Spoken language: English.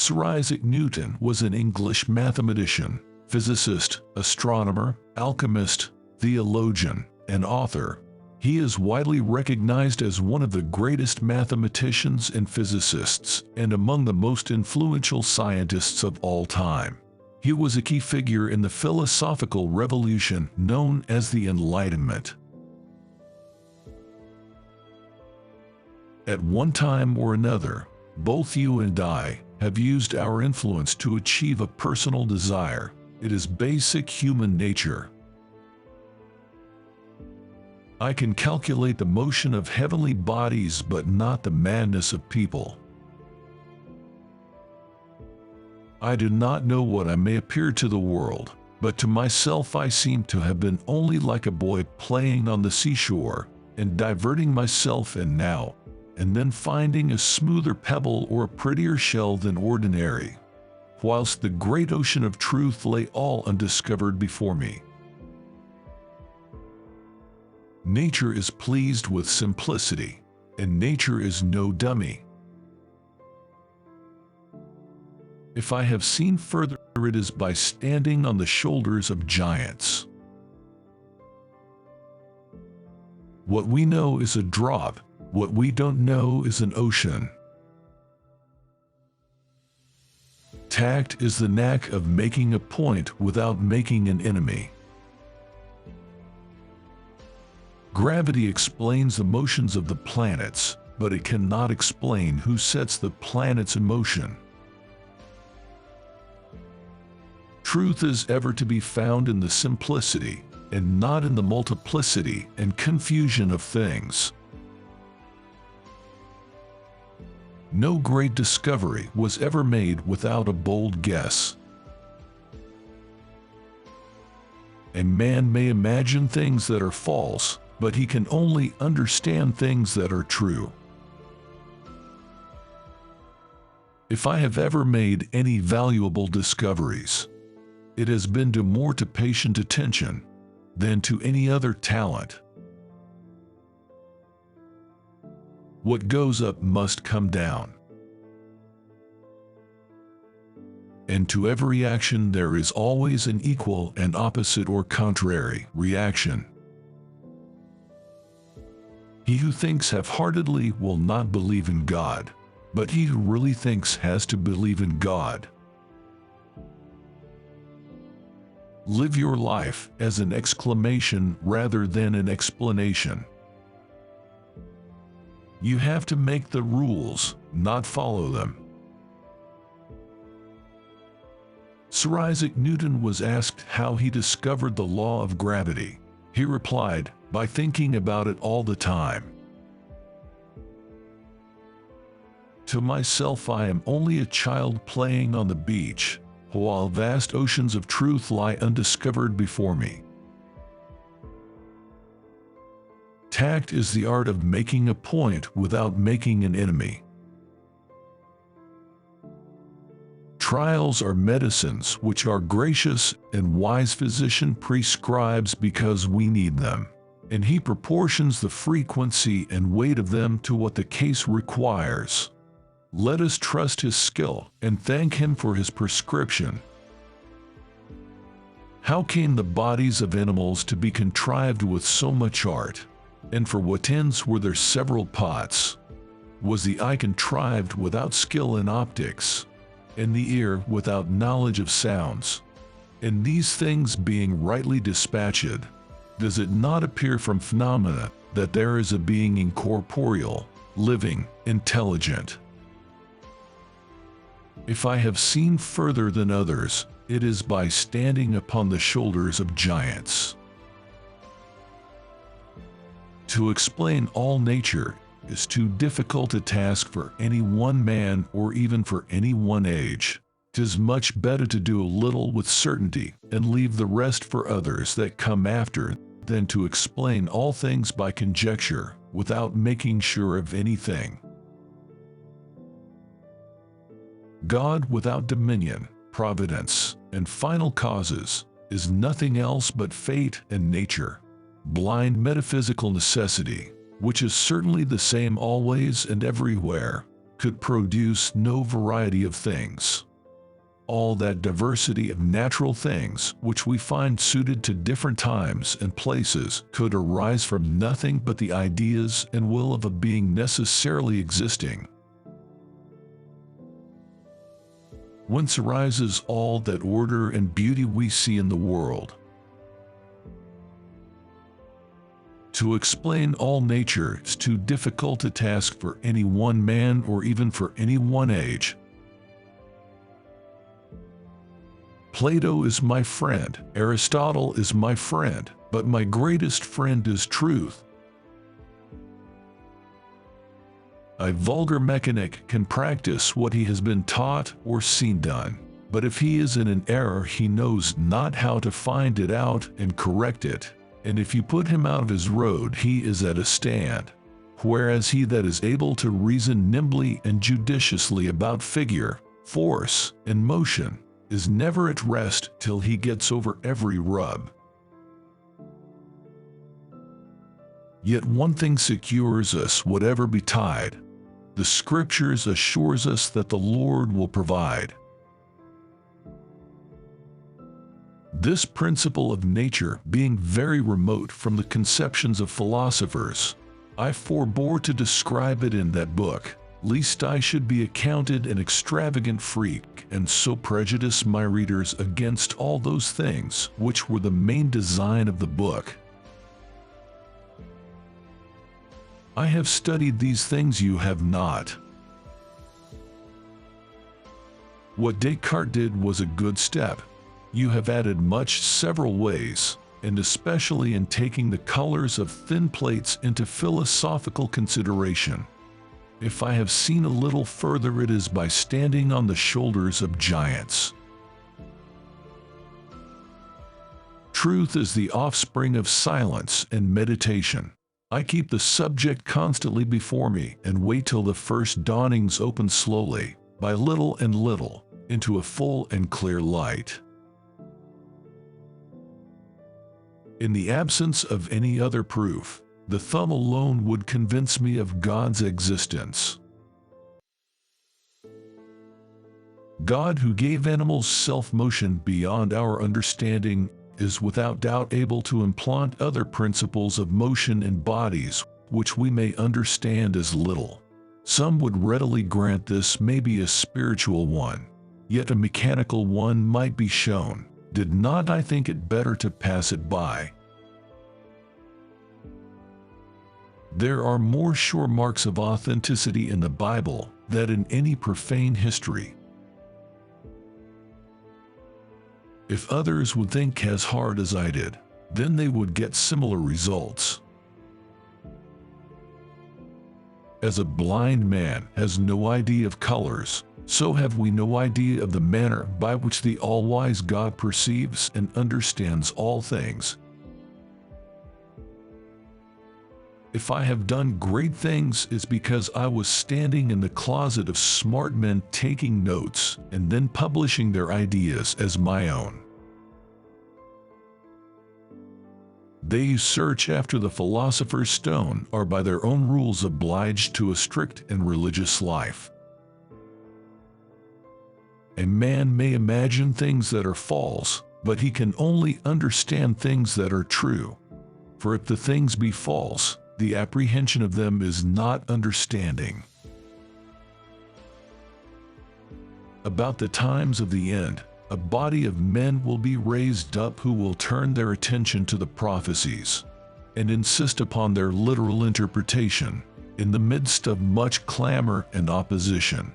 Sir Isaac Newton was an English mathematician, physicist, astronomer, alchemist, theologian, and author. He is widely recognized as one of the greatest mathematicians and physicists, and among the most influential scientists of all time. He was a key figure in the philosophical revolution known as the Enlightenment. At one time or another, both you and I have used our influence to achieve a personal desire. It is basic human nature. I can calculate the motion of heavenly bodies, but not the madness of people. I do not know what I may appear to the world, but to myself I seem to have been only like a boy playing on the seashore, and diverting myself and now and then finding a smoother pebble or a prettier shell than ordinary, whilst the great ocean of truth lay all undiscovered before me. Nature is pleased with simplicity, and nature is no dummy. If I have seen further, it is by standing on the shoulders of giants. What we know is a drop, what we don't know is an ocean. Tact is the knack of making a point without making an enemy. Gravity explains the motions of the planets, but it cannot explain who sets the planets in motion. Truth is ever to be found in the simplicity, and not in the multiplicity and confusion of things. No great discovery was ever made without a bold guess. A man may imagine things that are false, but he can only understand things that are true. If I have ever made any valuable discoveries, it has been due more to patient attention than to any other talent. What goes up must come down. And to every action there is always an equal and opposite or contrary reaction. He who thinks half-heartedly will not believe in God, but he who really thinks has to believe in God. Live your life as an exclamation rather than an explanation. You have to make the rules, not follow them. Sir Isaac Newton was asked how he discovered the law of gravity. He replied, by thinking about it all the time. To myself I am only a child playing on the beach, while vast oceans of truth lie undiscovered before me. Tact is the art of making a point without making an enemy. Trials are medicines which our gracious and wise physician prescribes because we need them, and he proportions the frequency and weight of them to what the case requires. Let us trust his skill and thank him for his prescription. How came the bodies of animals to be contrived with so much art? And for what ends were there several pots? Was the eye contrived without skill in optics, and the ear without knowledge of sounds? And these things being rightly dispatched, does it not appear from phenomena that there is a being incorporeal, living, intelligent? If I have seen further than others, it is by standing upon the shoulders of giants. To explain all nature is too difficult a task for any one man or even for any one age. 'Tis much better to do a little with certainty and leave the rest for others that come after than to explain all things by conjecture without making sure of anything. God without dominion, providence, and final causes is nothing else but fate and nature. Blind metaphysical necessity, which is certainly the same always and everywhere, could produce no variety of things. All that diversity of natural things which we find suited to different times and places could arise from nothing but the ideas and will of a being necessarily existing. Whence arises all that order and beauty we see in the world. To explain all nature is too difficult a task for any one man or even for any one age. Plato is my friend, Aristotle is my friend, but my greatest friend is truth. A vulgar mechanic can practice what he has been taught or seen done, but if he is in an error he knows not how to find it out and correct it, and if you put him out of his road he is at a stand, whereas he that is able to reason nimbly and judiciously about figure, force, and motion is never at rest till he gets over every rub. Yet one thing secures us whatever betide. The Scriptures assures us that the Lord will provide. This principle of nature being very remote from the conceptions of philosophers, I forbore to describe it in that book, lest I should be accounted an extravagant freak and so prejudice my readers against all those things which were the main design of the book. I have studied these things you have not. What Descartes did was a good step. You have added much several ways, and especially in taking the colors of thin plates into philosophical consideration. If I have seen a little further it is by standing on the shoulders of giants. Truth is the offspring of silence and meditation. I keep the subject constantly before me and wait till the first dawnings open slowly, by little and little, into a full and clear light. In the absence of any other proof, the thumb alone would convince me of God's existence. God, who gave animals self-motion beyond our understanding, is without doubt able to implant other principles of motion in bodies which we may understand as little. Some would readily grant this may be a spiritual one, yet a mechanical one might be shown. Did not I think it better to pass it by? There are more sure marks of authenticity in the Bible than in any profane history. If others would think as hard as I did, then they would get similar results. As a blind man has no idea of colors, so have we no idea of the manner by which the all-wise God perceives and understands all things. If I have done great things, it's because I was standing in the closet of smart men taking notes and then publishing their ideas as my own. They who search after the philosopher's stone are by their own rules obliged to a strict and religious life. A man may imagine things that are false, but he can only understand things that are true. For if the things be false, the apprehension of them is not understanding. About the times of the end, a body of men will be raised up who will turn their attention to the prophecies and insist upon their literal interpretation in the midst of much clamor and opposition.